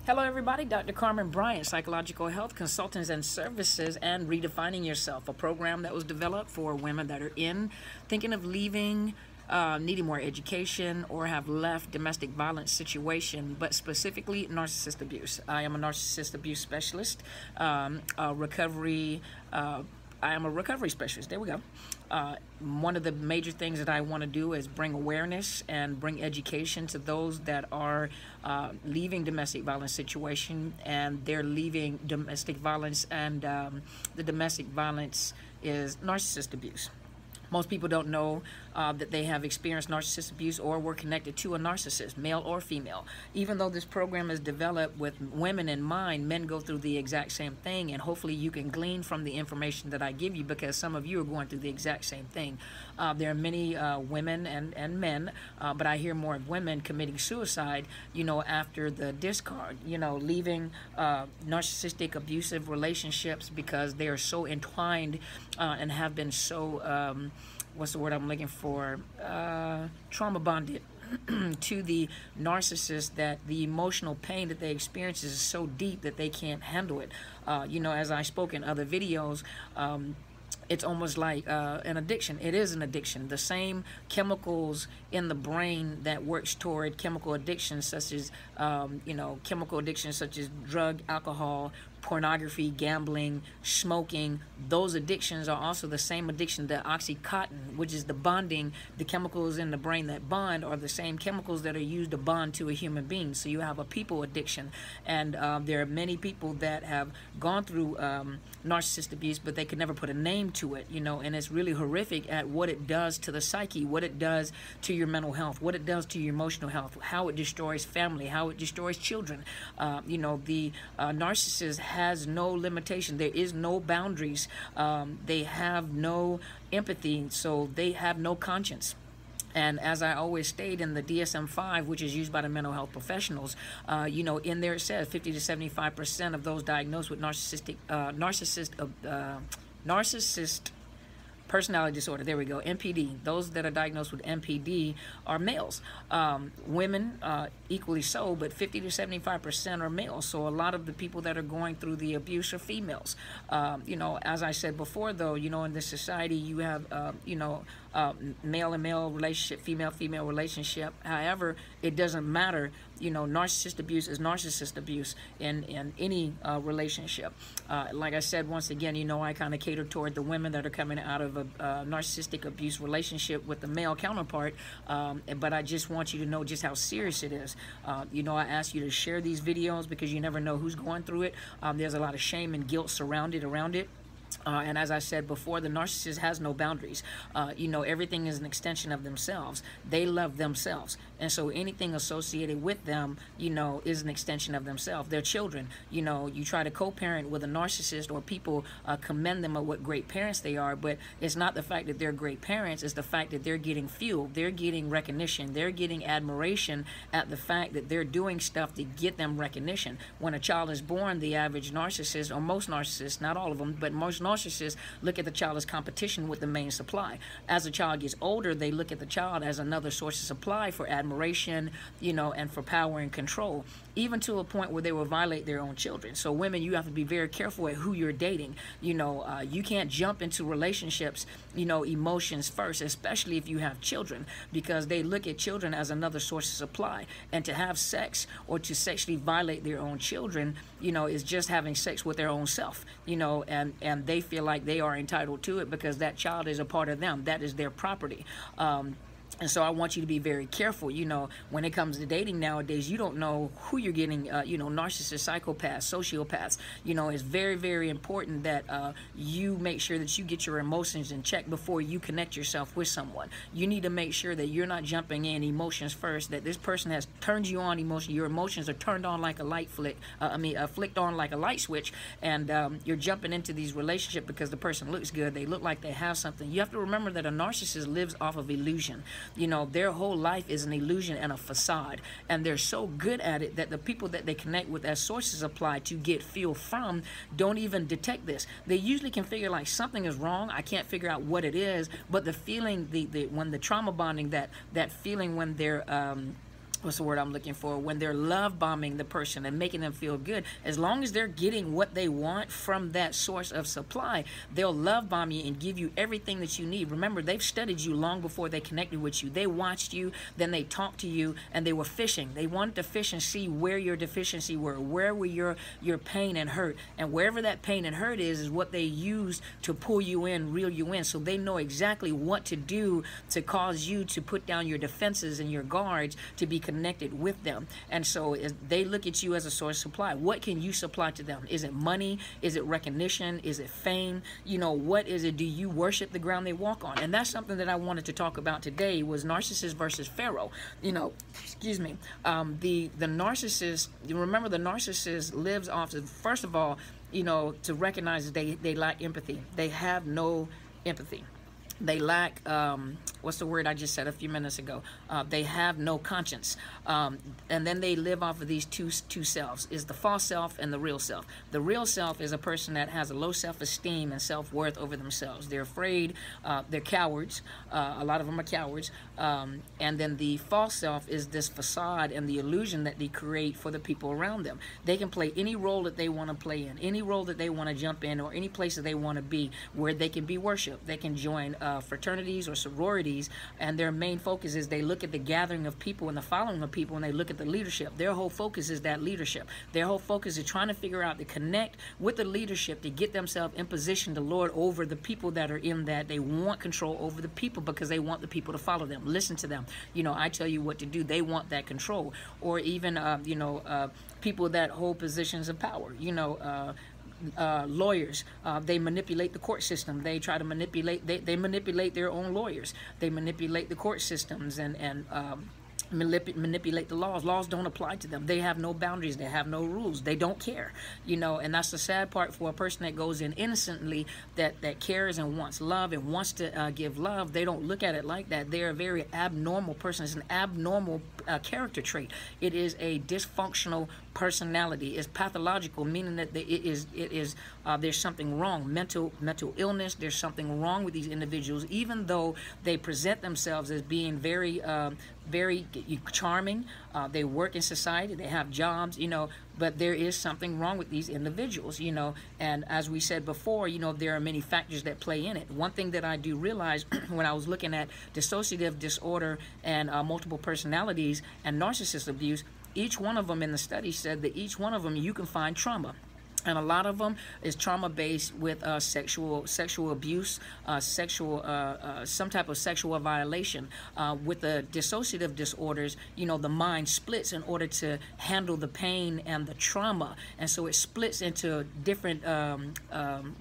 Hello everybody, Dr. Carmen Bryant, Psychological Health Consultants and Services and Redefining Yourself, a program that was developed for women that are thinking of leaving, needing more education, or have left domestic violence situation, but specifically narcissist abuse. I am a narcissist abuse specialist, I am a recovery specialist. There we go. One of the major things that I want to do is bring awareness and bring education to those that are leaving domestic violence situation, and they're leaving domestic violence, and the domestic violence is narcissist abuse. Most people don't know that they have experienced narcissist abuse or were connected to a narcissist, male or female. Even though this program is developed with women in mind, men go through the exact same thing, and hopefully you can glean from the information that I give you, because some of you are going through the exact same thing. There are many women and men, but I hear more of women committing suicide, after the discard, leaving narcissistic abusive relationships because they are so entwined and have been so what's the word I'm looking for? Trauma bonded to the narcissist, that the emotional pain that they experience is so deep that they can't handle it. As I spoke in other videos, it's almost like an addiction. It is an addiction. The same chemicals in the brain that works toward chemical addictions, such as chemical addictions such as drug, alcohol, pornography, gambling, smoking. Those addictions are also the same addiction. The Oxycontin, which is the bonding, the chemicals in the brain that bond, are the same chemicals that are used to bond to a human being. So you have a people addiction, and there are many people that have gone through narcissist abuse, but they could never put a name to it, and it's really horrific at what it does to the psyche, what it does to your mental health, what it does to your emotional health, how it destroys family, how it destroys children. The narcissist has no limitation. There is no boundaries. They have no empathy, so they have no conscience. And as I always state in the DSM-5, which is used by the mental health professionals, in there it says 50 to 75% of those diagnosed with narcissist personality disorder, there we go, NPD, those that are diagnosed with NPD are males. Women equally so, but 50 to 75% are males. So a lot of the people that are going through the abuse are females. As I said before, though, in this society you have male and male relationship, female relationship. However, it doesn't matter. Narcissist abuse is narcissist abuse in any relationship. Like I said, once again, I kind of cater toward the women that are coming out of a narcissistic abuse relationship with the male counterpart, but I just want you to know just how serious it is. I ask you to share these videos because you never know who's going through it. There's a lot of shame and guilt surrounded around it. And as I said before, the narcissist has no boundaries. Everything is an extension of themselves. They love themselves. And so anything associated with them, is an extension of themselves. Their children, you try to co-parent with a narcissist, or people commend them of what great parents they are, but it's not the fact that they're great parents, it's the fact that they're getting fuel, they're getting recognition, they're getting admiration at the fact that they're doing stuff to get them recognition. When a child is born, the average narcissist, or most narcissists, not all of them, but most narcissists look at the child as competition with the main supply. As the child gets older, they look at the child as another source of supply for admiration, and for power and control, even to a point where they will violate their own children. So women, you have to be very careful at who you're dating. You can't jump into relationships, emotions first, especially if you have children, because they look at children as another source of supply. And to have sex or to sexually violate their own children, is just having sex with their own self, and they feel like they are entitled to it because that child is a part of them. That is their property. And so I want you to be very careful. When it comes to dating nowadays, you don't know who you're getting, narcissists, psychopaths, sociopaths. It's very, very important that you make sure that you get your emotions in check before you connect yourself with someone. You need to make sure that you're not jumping in emotions first, that this person has turned you on emotion. Your emotions are turned on like a light flick, flicked on like a light switch, and you're jumping into these relationships because the person looks good. They look like they have something. You have to remember that a narcissist lives off of illusion. Their whole life is an illusion and a facade, and they're so good at it that the people that they connect with as sources apply to get fuel from don't even detect this. They usually can figure like something is wrong. I can't figure out what it is, but the feeling, when the trauma bonding, that feeling when they're what's the word I'm looking for, when they're love bombing the person and making them feel good, as long as they're getting what they want from that source of supply, they'll love bomb you and give you everything that you need. Remember, they've studied you long before they connected with you. They watched you, then they talked to you, and they were fishing. They wanted to fish and see where your deficiency were, where were your pain and hurt, and wherever that pain and hurt is what they use to pull you in, reel you in. So they know exactly what to do to cause you to put down your defenses and your guards to be connected with them. And so they look at you as a source of supply. What can you supply to them? Is it money? Is it recognition? Is it fame? You know, what is it? Do you worship the ground they walk on? And that's something that I wanted to talk about today, was narcissist versus Pharaoh. You know, excuse me. The narcissist, you remember, the narcissist lives off of, first of all, you know, to recognize that they lack empathy. They have no empathy. They lack, what's the word I just said a few minutes ago? They have no conscience. And then they live off of these two selves, is the false self and the real self. The real self is a person that has a low self-esteem and self-worth over themselves. They're afraid, they're cowards. A lot of them are cowards. And then the false self is this facade and the illusion that they create for the people around them. They can play any role that they want to play in, any role that they want to jump in, or any place that they want to be, where they can be worshipped. They can join fraternities or sororities, and their main focus is they look at the gathering of people and the following of people, and they look at the leadership. Their whole focus is that leadership. Their whole focus is trying to figure out to connect with the leadership to get themselves in position to lord over the people that are in that. They want control over the people because they want the people to follow them, listen to them. You know, I tell you what to do. They want that control. Or even, you know, people that hold positions of power, you know, lawyers, they manipulate the court system. They try to manipulate, they manipulate their own lawyers. They manipulate the court systems and manipulate the laws. Laws don't apply to them. They have no boundaries. They have no rules. They don't care, you know. And that's the sad part for a person that goes in innocently, that cares and wants love and wants to give love. They don't look at it like that. They're a very abnormal person. It's an abnormal character trait. It is a dysfunctional personality. It's pathological, meaning that it is there's something wrong, mental illness. There's something wrong with these individuals, even though they present themselves as being very charming. They work in society, they have jobs, you know, but there is something wrong with these individuals, you know. And as we said before, you know, there are many factors that play in it. One thing that I do realize when I was looking at dissociative disorder and multiple personalities and narcissist abuse, each one of them in the study said that each one of them you can find trauma. And a lot of them is trauma-based with sexual abuse, some type of sexual violation. With the dissociative disorders, you know, the mind splits in order to handle the pain and the trauma. And so it splits into different,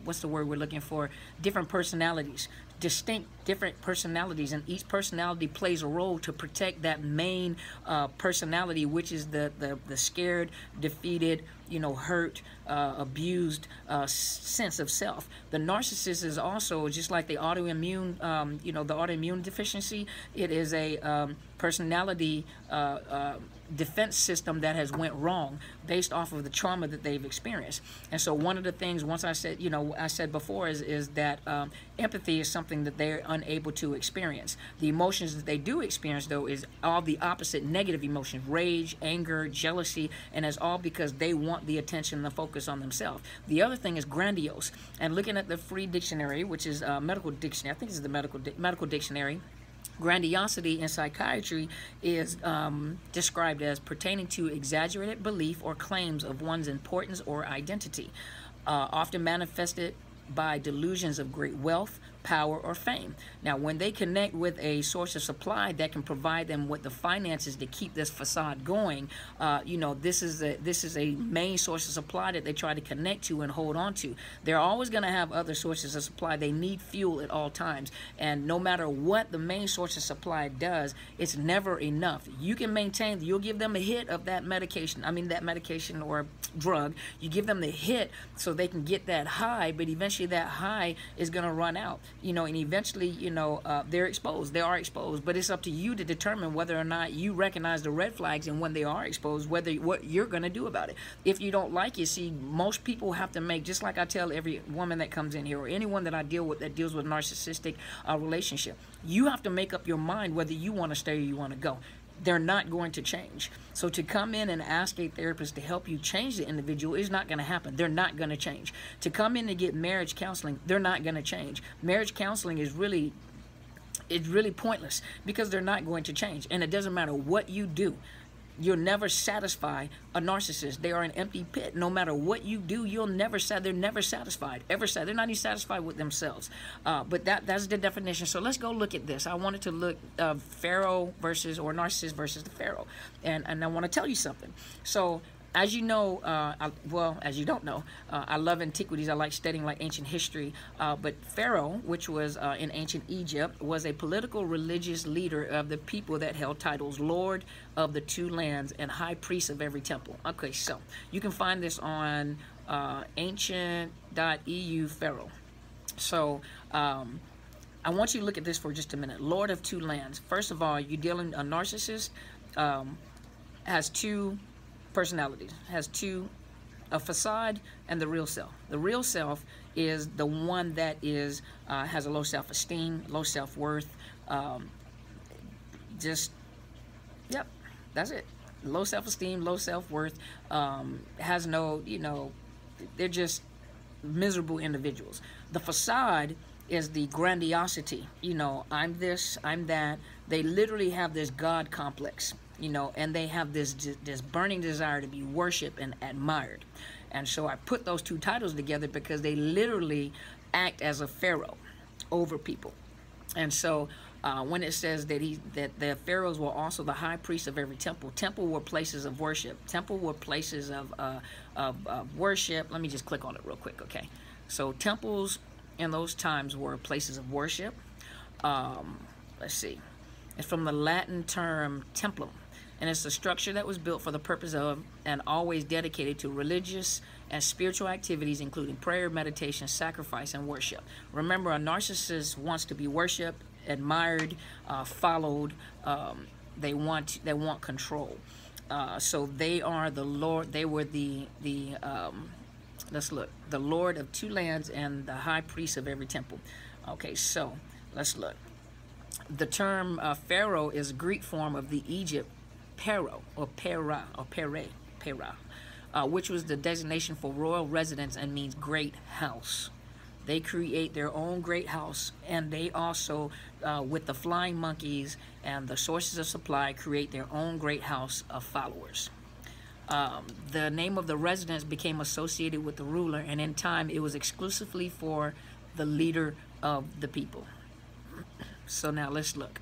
what's the word we're looking for? Different personalities. Distinct different personalities, and each personality plays a role to protect that main personality, which is the scared, defeated, you know, hurt, abused sense of self. The narcissist is also just like the autoimmune, you know, the autoimmune deficiency. It is a personality defense system that has went wrong based off of the trauma that they've experienced. And so one of the things, once I said, you know, I said before, is that empathy is something that they're unable to experience. The emotions that they do experience, though, is all the opposite negative emotions: rage, anger, jealousy, and it's all because they want the attention and the focus on themselves. The other thing is grandiose. And looking at the free dictionary, which is medical dictionary, I think this is the medical dictionary, grandiosity in psychiatry is described as pertaining to exaggerated belief or claims of one's importance or identity, often manifested by delusions of great wealth, power, or fame. Now, when they connect with a source of supply that can provide them with the finances to keep this facade going, you know, this is a main source of supply that they try to connect to and hold on to. They're always going to have other sources of supply. They need fuel at all times, and no matter what the main source of supply does, it's never enough. You can maintain, you'll give them a hit of that medication, that medication or drug. You give them the hit so they can get that high, but eventually that high is going to run out. You know, and eventually, you know, they're exposed. They are exposed. But it's up to you to determine whether or not you recognize the red flags, and when they are exposed, what you're going to do about it. If you don't like it, see, most people have to make, just like I tell every woman that comes in here, or anyone that I deal with that deals with narcissistic relationship, you have to make up your mind whether you want to stay or you want to go. they're not going to change. So to come in and ask a therapist to help you change the individual is not going to happen. They're not going to change. To come in and get marriage counseling, they're not going to change. Marriage counseling is really, it's really pointless because they're not going to change. And it doesn't matter what you do. You'll never satisfy a narcissist. They are an empty pit. No matter what you do, they're never satisfied. They're not even satisfied with themselves. But that's the definition. So let's go look at this. I wanted to look Pharaoh versus, or narcissist versus the Pharaoh. And I want to tell you something. So as you know, well, as you don't know, I love antiquities. I like studying like ancient history. But Pharaoh, which was in ancient Egypt, was a political religious leader of the people that held titles Lord of the Two Lands and High Priest of every temple. Okay, so you can find this on ancient.eu Pharaoh. So I want you to look at this for just a minute. Lord of Two Lands. First of all, you're dealing, a narcissist has two personalities, has two, a facade and the real self. The real self is the one that is has a low self-esteem, low self-worth, just, yep, that's it. Low self-esteem, low self-worth, has no, you know, they're just miserable individuals. The facade is the grandiosity, you know, I'm this, I'm that. They literally have this God complex, you know, and they have this burning desire to be worshipped and admired. And so I put those two titles together because they literally act as a pharaoh over people. And so when it says that the pharaohs were also the high priest of every temple. Temple were places of worship. Temple were places of worship. Let me just click on it real quick, okay? So temples in those times were places of worship. Let's see. It's from the Latin term templum, and it's a structure that was built for the purpose of and always dedicated to religious and spiritual activities, including prayer, meditation, sacrifice, and worship. Remember, a narcissist wants to be worshipped, admired, followed. They want control. So they are the Lord. They were the let's look, the Lord of Two Lands and the high priest of every temple. Okay, so let's look. The term Pharaoh is a Greek form of the Egypt Pharaoh or Pera or Pere, which was the designation for royal residence and means great house. They create their own great house, and they also, with the flying monkeys and the sources of supply, create their own great house of followers. The name of the residence became associated with the ruler, and in time it was exclusively for the leader of the people. So now let's look.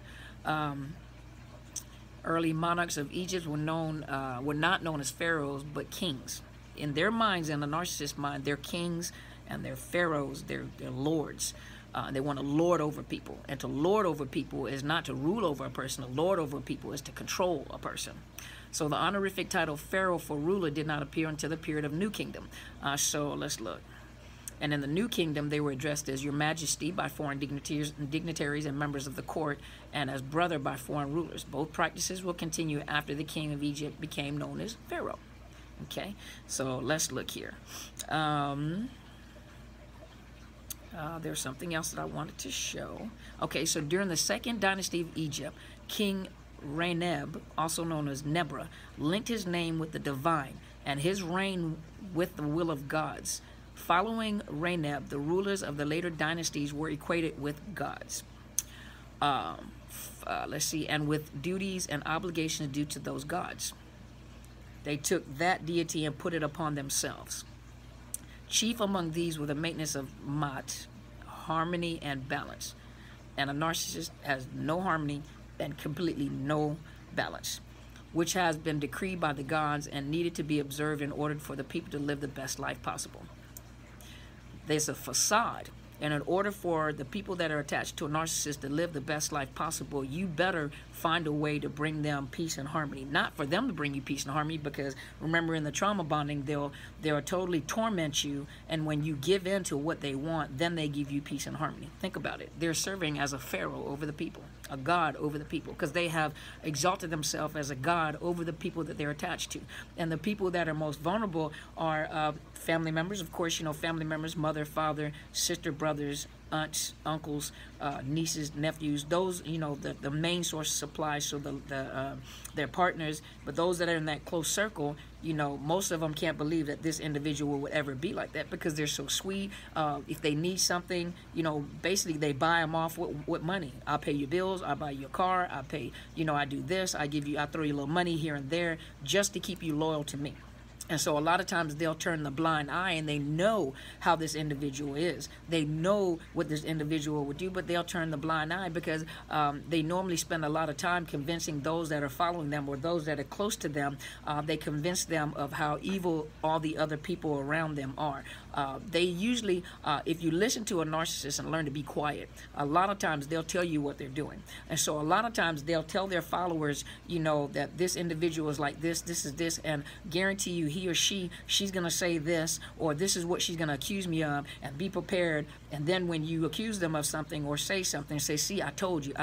Early monarchs of Egypt were not known as pharaohs, but kings. In their minds, in the narcissist mind, they're kings and they're pharaohs, they're lords. They want to lord over people. And to lord over people is not to rule over a person. To lord over people is to control a person. So the honorific title pharaoh for ruler did not appear until the period of New Kingdom. So let's look. And in the New Kingdom, they were addressed as Your Majesty by foreign dignitaries and members of the court, and as brother by foreign rulers. Both practices will continue after the king of Egypt became known as Pharaoh. Okay, so let's look here. There's something else that I wanted to show. Okay, so during the second dynasty of Egypt, King Reneb, also known as Nebra, linked his name with the divine and his reign with the will of gods. Following Reneb, the rulers of the later dynasties were equated with gods. Let's see, and with duties and obligations due to those gods. They took that deity and put it upon themselves. Chief among these were the maintenance of mat, harmony and balance. And a narcissist has no harmony and completely no balance, which has been decreed by the gods and needed to be observed in order for the people to live the best life possible. There's a facade, and in order for the people that are attached to a narcissist to live the best life possible, you better find a way to bring them peace and harmony. Not for them to bring you peace and harmony, because remember, in the trauma bonding, they'll totally torment you, and when you give in to what they want, then they give you peace and harmony. Think about it. They're serving as a pharaoh over the people, a god over the people, because they have exalted themselves as a god over the people that they're attached to. And the people that are most vulnerable are family members, of course, you know, family members, mother, father, sister, brothers, aunts, uncles, nieces, nephews, those, you know, the main source of supply, so their partners. But those that are in that close circle, you know, most of them can't believe that this individual would ever be like that, because they're so sweet. If they need something, you know, basically they buy them off with money. I'll pay your bills, I'll buy your car, I pay, you know, I do this, I throw you a little money here and there just to keep you loyal to me. And so a lot of times they'll turn the blind eye, and they know how this individual is. They know what this individual would do, but they'll turn the blind eye because they normally spend a lot of time convincing those that are following them or those that are close to them. They convince them of how evil all the other people around them are. They usually, if you listen to a narcissist and learn to be quiet, a lot of times they'll tell you what they're doing. And so a lot of times they'll tell their followers, you know, that this individual is like this is this, and guarantee you he or she's going to say this, or this is what she's going to accuse me of, and be prepared. And then when you accuse them of something or say something, say, see, I told you.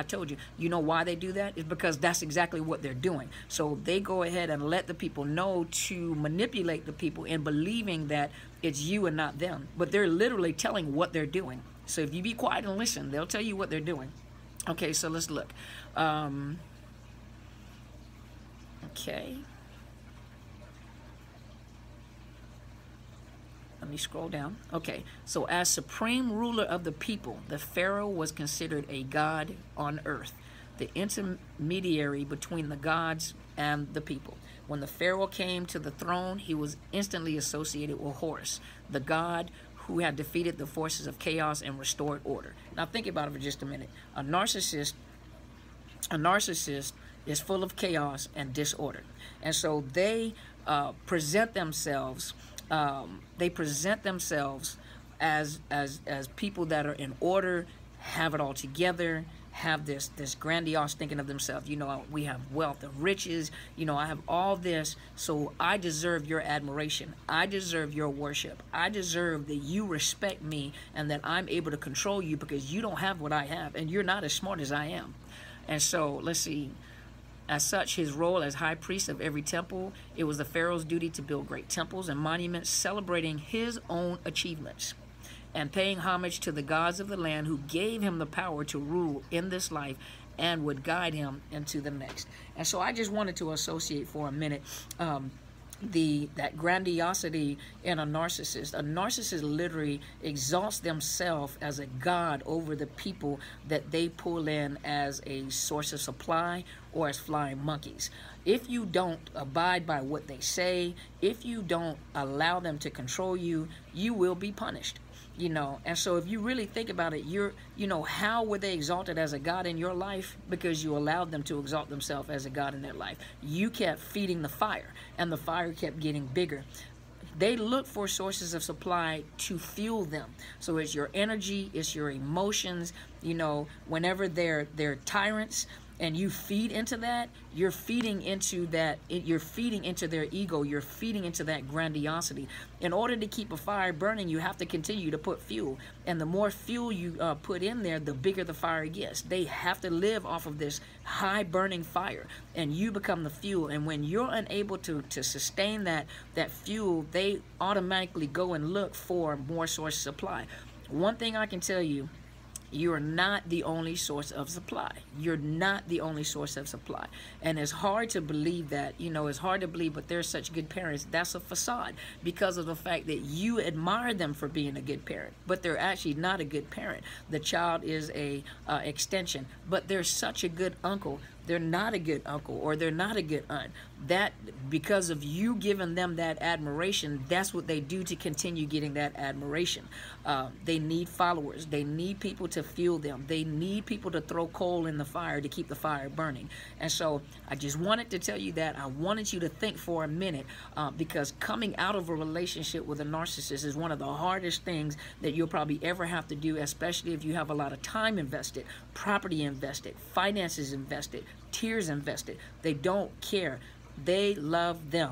You know why they do that? It's because that's exactly what they're doing. So they go ahead and let the people know to manipulate the people in believing that it's you and not them. But they're literally telling what they're doing. So if you be quiet and listen, they'll tell you what they're doing. Okay, so let's look. Okay. Let me scroll down. Okay, so as supreme ruler of the people, the Pharaoh was considered a god on earth, the intermediary between the gods and the people. When the Pharaoh came to the throne, he was instantly associated with Horus, the god who had defeated the forces of chaos and restored order. Now think about it for just a minute. A narcissist is full of chaos and disorder. And so they present themselves as people that are in order, have it all together, have this grandiose thinking of themselves. You know, we have wealth and riches. You know, I have all this, so I deserve your admiration. I deserve your worship. I deserve that you respect me and that I'm able to control you because you don't have what I have and you're not as smart as I am. And so, let's see. As such, his role as high priest of every temple, it was the Pharaoh's duty to build great temples and monuments celebrating his own achievements and paying homage to the gods of the land who gave him the power to rule in this life and would guide him into the next. And so I just wanted to associate for a minute that grandiosity in a narcissist. A narcissist literally exalts themselves as a god over the people that they pull in as a source of supply or as flying monkeys. If you don't abide by what they say, if you don't allow them to control you, you will be punished. You know, and so if you really think about it, you know, how were they exalted as a god in your life? Because you allowed them to exalt themselves as a god in their life. You kept feeding the fire, and the fire kept getting bigger. They look for sources of supply to fuel them. So it's your energy, it's your emotions. You know, whenever they're tyrants, and you feed into that, you're feeding into their ego, you're feeding into that grandiosity. In order to keep a fire burning, you have to continue to put fuel. And the more fuel you put in there, the bigger the fire gets. They have to live off of this high burning fire, and you become the fuel. And when you're unable to sustain that fuel, they automatically go and look for more source supply. One thing I can tell you, you're not the only source of supply. You're not the only source of supply. And it's hard to believe that, you know, it's hard to believe, but they're such good parents. That's a facade because of the fact that you admire them for being a good parent, but they're actually not a good parent. The child is a extension, but they're such a good uncle. They're not a good uncle, or they're not a good aunt. That, because of you giving them that admiration, that's what they do to continue getting that admiration. They need followers. They need people to fuel them. They need people to throw coal in the fire to keep the fire burning. And so I just wanted to tell you that. I wanted you to think for a minute, because coming out of a relationship with a narcissist is one of the hardest things that you'll probably ever have to do, especially if you have a lot of time invested, property invested, finances invested, tears invested. They don't care. They love them.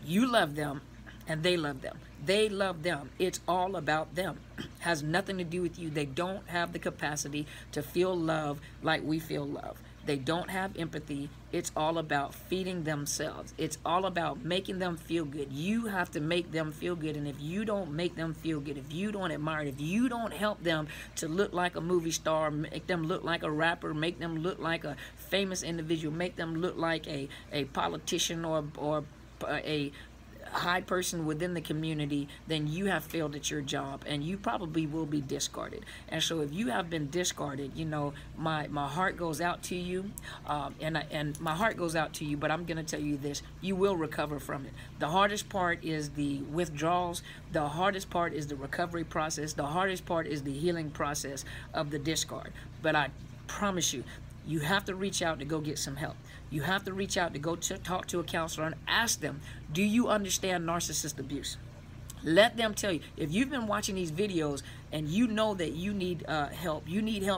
You love them, and they love them. They love them. It's all about them. Has nothing to do with you. They don't have the capacity to feel love like we feel love. They don't have empathy. It's all about feeding themselves. It's all about making them feel good. You have to make them feel good. And if you don't make them feel good, if you don't admire it, if you don't help them to look like a movie star, make them look like a rapper, make them look like a famous individual, make them look like a politician or a high person within the community, then you have failed at your job, and you probably will be discarded. And so if you have been discarded, you know, my heart goes out to you, and my heart goes out to you, but I'm going to tell you this: you will recover from it. The hardest part is the withdrawals. The hardest part is the recovery process. The hardest part is the healing process of the discard. But I promise you, you have to reach out to go get some help. You have to reach out to go talk to a counselor and ask them, do you understand narcissist abuse? Let them tell you. If you've been watching these videos and you know that you need help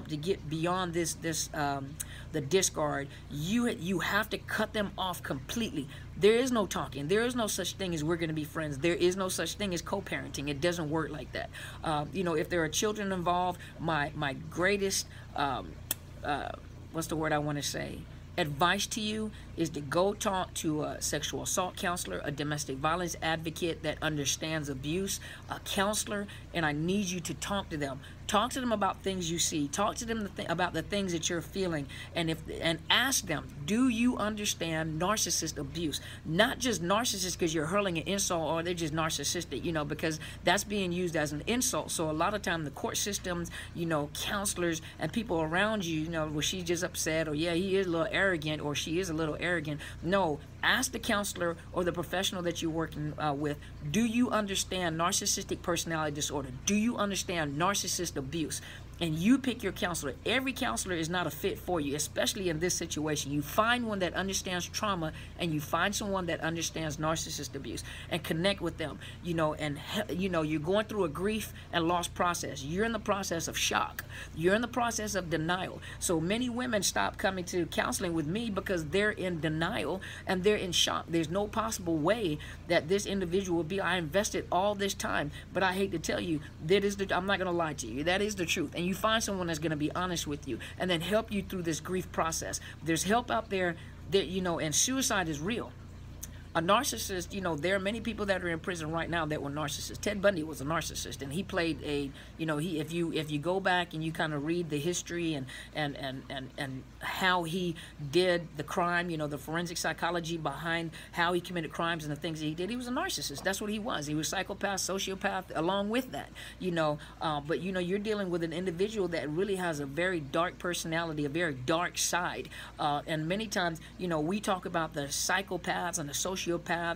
to get beyond the discard, you have to cut them off completely. There is no talking. There is no such thing as we're going to be friends. There is no such thing as co-parenting. It doesn't work like that. You know, if there are children involved, my greatest what's the word I want to say? Advice to you is to go talk to a sexual assault counselor, a domestic violence advocate that understands abuse, a counselor, and I need you to talk to them. Talk to them about things you see. Talk to them about the things that you're feeling, and ask them, do you understand narcissist abuse? Not just narcissist because you're hurling an insult or they're just narcissistic, you know, because that's being used as an insult. So a lot of time the court systems, you know, counselors and people around you, you know, well, she's just upset, or yeah, he is a little arrogant, or she is a little arrogant. No, ask the counselor or the professional that you're working with, do you understand narcissistic personality disorder? Do you understand narcissist abuse? And you pick your counselor. Every counselor is not a fit for you, especially in this situation. You find one that understands trauma, and you find someone that understands narcissist abuse, and connect with them. You know, and you know, you're going through a grief and loss process. You're in the process of shock. You're in the process of denial. So many women stop coming to counseling with me because they're in denial and they're in shock. There's no possible way that this individual will be. I invested all this time, but I hate to tell you, that is I'm not going to lie to you. That is the truth. And you find someone that's going to be honest with you and then help you through this grief process. There's help out there that, you know, and suicide is real. A narcissist, you know, there are many people that are in prison right now that were narcissists. Ted Bundy was a narcissist, and he played a, you know, if you go back and you kind of read the history and how he did the crime, you know, the forensic psychology behind how he committed crimes and the things that he did, he was a narcissist. That's what he was. He was a psychopath, sociopath, along with that, you know. But, you know, you're dealing with an individual that really has a very dark personality, a very dark side. And many times, you know, we talk about the psychopaths and the sociopaths,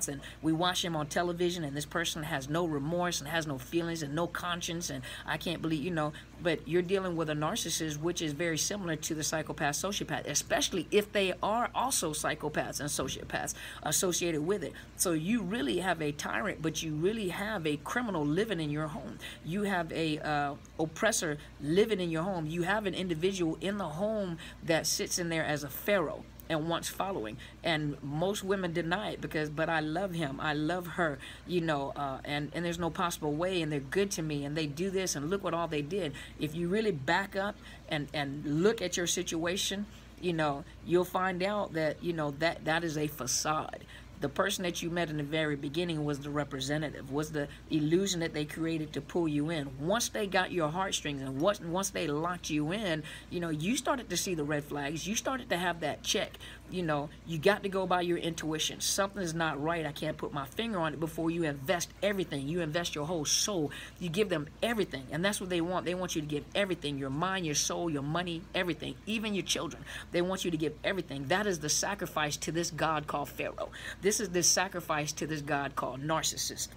and we watch them on television, and this person has no remorse and has no feelings and no conscience, and I can't believe, you know, but you're dealing with a narcissist, which is very similar to the psychopath, sociopath, especially if they are also psychopaths and sociopaths associated with it. So you really have a tyrant, but you really have a criminal living in your home. You have a oppressor living in your home. You have an individual in the home that sits in there as a pharaoh and wants following, and most women deny it but I love him, I love her, you know, and there's no possible way, and they're good to me, and they do this, and look what all they did. If you really back up and look at your situation, you know, you'll find out that, you know, that is a facade. The person that you met in the very beginning was the representative, was the illusion that they created to pull you in. Once they got your heartstrings, and once they locked you in, you know, you started to see the red flags. You started to have that check. You know, you got to go by your intuition. Something is not right. I can't put my finger on it before you invest everything. You invest your whole soul. You give them everything, and that's what they want. They want you to give everything, your mind, your soul, your money, everything, even your children. They want you to give everything. That is the sacrifice to this God called Pharaoh. This is the sacrifice to this God called narcissist.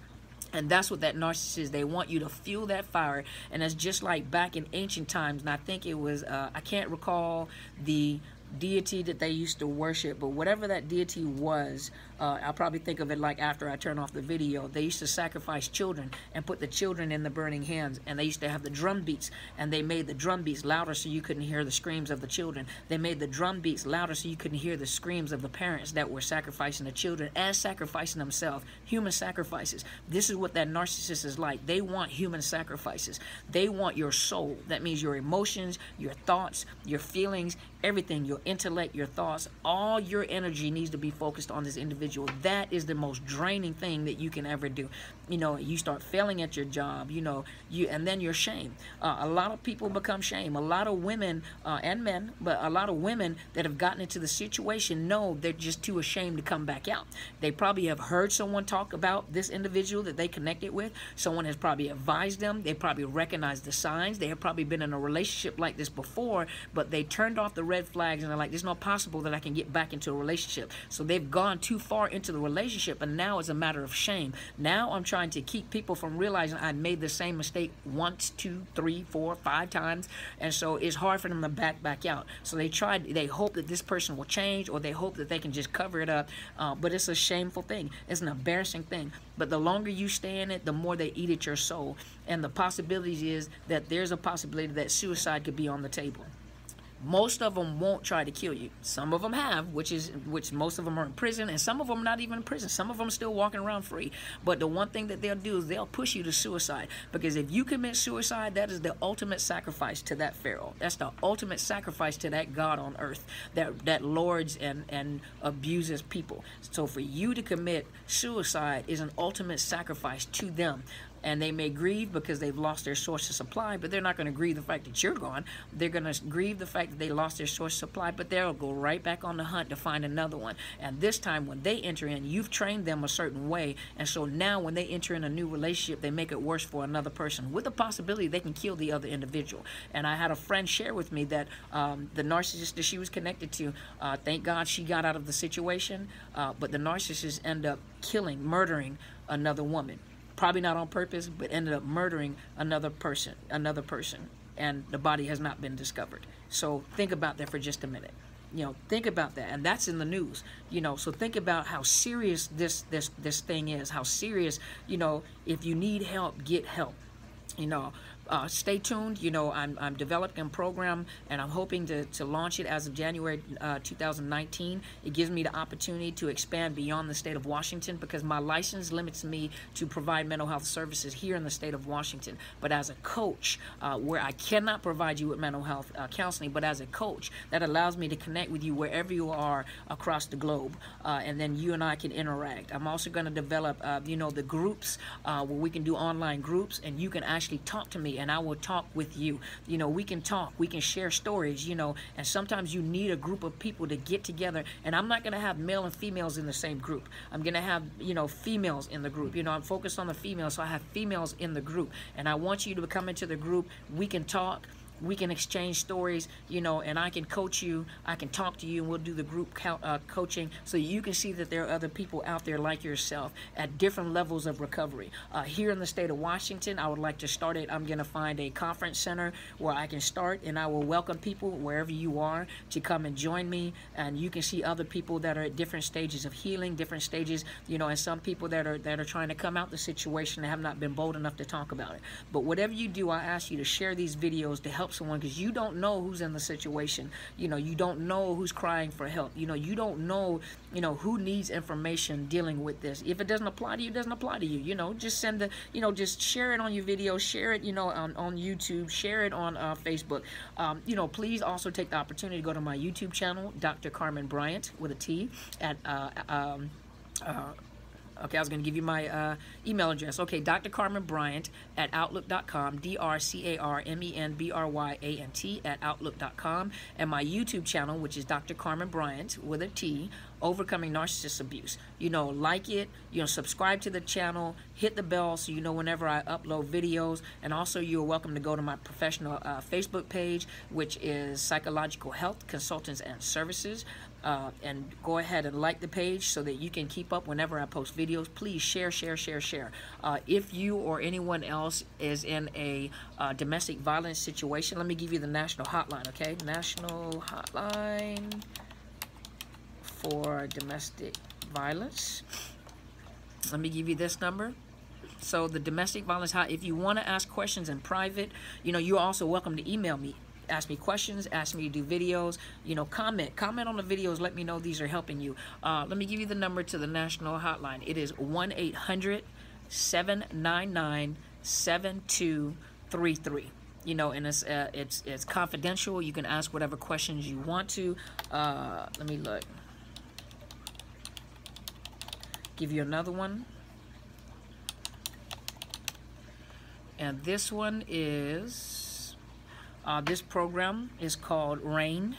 And that's what that narcissist is. They want you to fuel that fire. And it's just like back in ancient times, and I think it was, I can't recall the deity that they used to worship, but whatever that deity was, I'll probably think of it like after I turn off the video. They used to sacrifice children and put the children in the burning hands, and they used to have the drum beats, and they made the drum beats louder so you couldn't hear the screams of the children. They made the drum beats louder so you couldn't hear the screams of the parents that were sacrificing the children as sacrificing themselves. Human sacrifices. This is what that narcissist is like. They want human sacrifices. They want your soul. That means your emotions, your thoughts, your feelings, everything, your intellect, your thoughts, all your energy needs to be focused on this individual. That is the most draining thing that you can ever do. You know, you start failing at your job, you know, and then you're shamed. A lot of people become shamed. A lot of women and men, but a lot of women that have gotten into the situation know they're just too ashamed to come back out. They probably have heard someone talk about this individual that they connected with. Someone has probably advised them. They probably recognize the signs. They have probably been in a relationship like this before, but they turned off the red flags and they're like, it's not possible that I can get back into a relationship. So they've gone too far into the relationship, and now it's a matter of shame. Now I'm trying to keep people from realizing I made the same mistake once, 2, 3, 4, 5 times, and so it's hard for them to back out. So they hope that this person will change, or they hope that they can just cover it up, but it's a shameful thing. It's an embarrassing thing. But the longer you stay in it, the more they eat at your soul, and the possibility is that there's a possibility that suicide could be on the table. Most of them won't try to kill you. Some of them have, which most of them are in prison, and some of them not even in prison. Some of them still walking around free. But the one thing that they'll do is they'll push you to suicide, because if you commit suicide, that is the ultimate sacrifice to that Pharaoh. That's the ultimate sacrifice to that God on earth that lords and abuses people. So for you to commit suicide is an ultimate sacrifice to them. And they may grieve because they've lost their source of supply, but they're not going to grieve the fact that you're gone. They're going to grieve the fact that they lost their source of supply, but they'll go right back on the hunt to find another one. And this time when they enter in, you've trained them a certain way, and so now when they enter in a new relationship, they make it worse for another person, with the possibility they can kill the other individual. And I had a friend share with me that the narcissist that she was connected to, thank God she got out of the situation, but the narcissist ended up murdering another woman. Probably not on purpose, but ended up murdering another person, and the body has not been discovered. So think about that for just a minute. You know, think about that, and that's in the news. You know, so think about how serious this thing is. How serious, you know, if you need help, get help. You know, stay tuned. You know, I'm developing a program, and I'm hoping to launch it as of January 2019. It gives me the opportunity to expand beyond the state of Washington, because my license limits me to provide mental health services here in the state of Washington. But as a coach, where I cannot provide you with mental health counseling, but as a coach, that allows me to connect with you wherever you are across the globe, and then you and I can interact. I'm also going to develop, you know, the groups where we can do online groups, and you can actually talk to me and I will talk with you. You know, we can talk, we can share stories, you know, and sometimes you need a group of people to get together. And I'm not going to have male and females in the same group. I'm going to have, you know, females in the group. You know, I'm focused on the females, so I have females in the group. And I want you to come into the group. We can talk. We can exchange stories, you know, and I can coach you, I can talk to you, and we'll do the group coaching, so you can see that there are other people out there like yourself at different levels of recovery. Here in the state of Washington, I would like to start it. I'm going to find a conference center where I can start, and I will welcome people wherever you are to come and join me, and you can see other people that are at different stages of healing, different stages, you know, and some people that are trying to come out the situation and have not been bold enough to talk about it. But whatever you do, I ask you to share these videos to help someone, because you don't know who's in the situation. You know, you don't know who's crying for help. You know, you don't know, you know, who needs information dealing with this. If it doesn't apply to you, it doesn't apply to you. You know, just send the, you know, just share it on your video, share it, you know, on YouTube, share it on Facebook. You know, please also take the opportunity to go to my YouTube channel, Dr. Carmen Bryant with a T, at okay, I was going to give you my email address. Okay, Dr. Carmen Bryant at Outlook.com, DrCarmenBryant at Outlook.com, and my YouTube channel, which is Dr. Carmen Bryant with a T, Overcoming Narcissist Abuse. You know, like it, you know, subscribe to the channel, hit the bell so you know whenever I upload videos, and also you're welcome to go to my professional Facebook page, which is Psychological Health Consultants and Services. And go ahead and like the page so that you can keep up whenever I post videos. Please share. If you or anyone else is in a domestic violence situation, let me give you the national hotline, okay? National hotline for domestic violence. Let me give you this number. So the domestic violence hotline, if you want to ask questions in private, you know, you're also welcome to email me. Ask me questions, ask me to do videos, you know, comment on the videos, let me know these are helping you. Let me give you the number to the national hotline. It is 1-800-799-7233. you know, and it's confidential. You can ask whatever questions you want to. Let me look. Give you another one. And this one is, this program is called RAIN.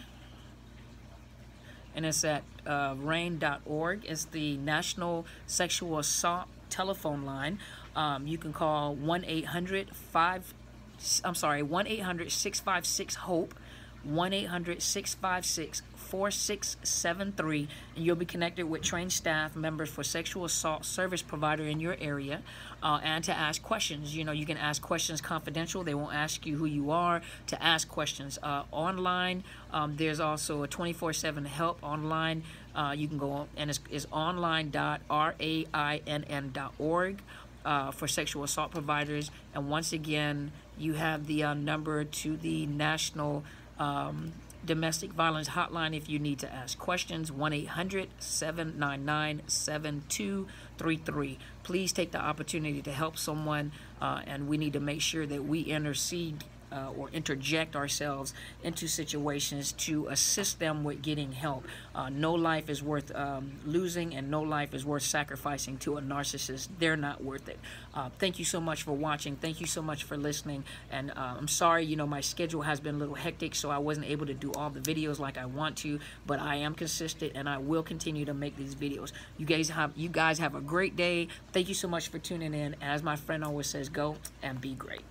And it's at RAIN.org. It's the National Sexual Assault telephone line. You can call 1-800-656-HOPE, 1-800-656-4673, and you'll be connected with trained staff members for sexual assault service provider in your area, and to ask questions. You know, you can ask questions confidential. They won't ask you who you are. To ask questions online, there's also a 24/7 help online. You can go, and it's online.rainn.org for sexual assault providers. And once again, you have the number to the National Domestic Violence Hotline if you need to ask questions, 1-800-799-7233. Please take the opportunity to help someone, and we need to make sure that we intercede or interject ourselves into situations to assist them with getting help. No life is worth losing, and no life is worth sacrificing to a narcissist. They're not worth it. Thank you so much for watching. Thank you so much for listening. And I'm sorry, you know, my schedule has been a little hectic, so I wasn't able to do all the videos like I want to, but I am consistent, and I will continue to make these videos. You guys have a great day. Thank you so much for tuning in. As my friend always says, go and be great.